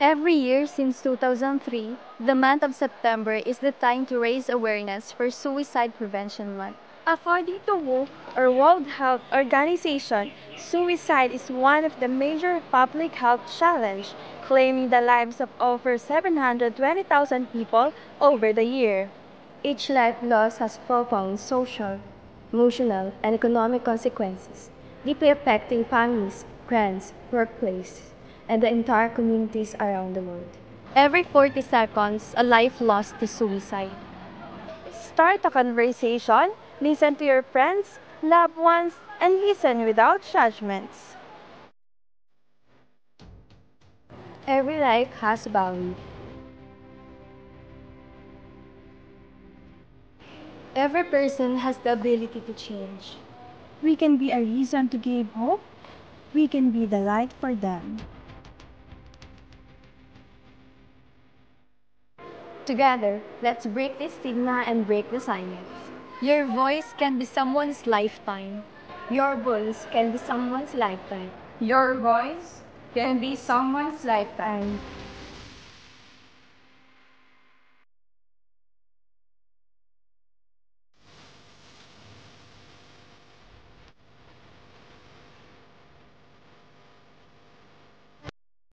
Every year since 2003, the month of September is the time to raise awareness for Suicide Prevention Month. According to WHO, or World Health Organization, suicide is one of the major public health challenges, claiming the lives of over 720,000 people over the year. Each life lost has profound social, emotional, and economic consequences, deeply affecting families, friends, workplaces, and the entire communities around the world. Every 40 seconds, a life lost to suicide. Start a conversation, listen to your friends, loved ones, and listen without judgments. Every life has value. Every person has the ability to change. We can be a reason to give hope. We can be the light for them. Together, let's break the stigma and break the silence. Your voice can be someone's lifetime. Your voice can be someone's lifetime. Your voice can be someone's lifetime.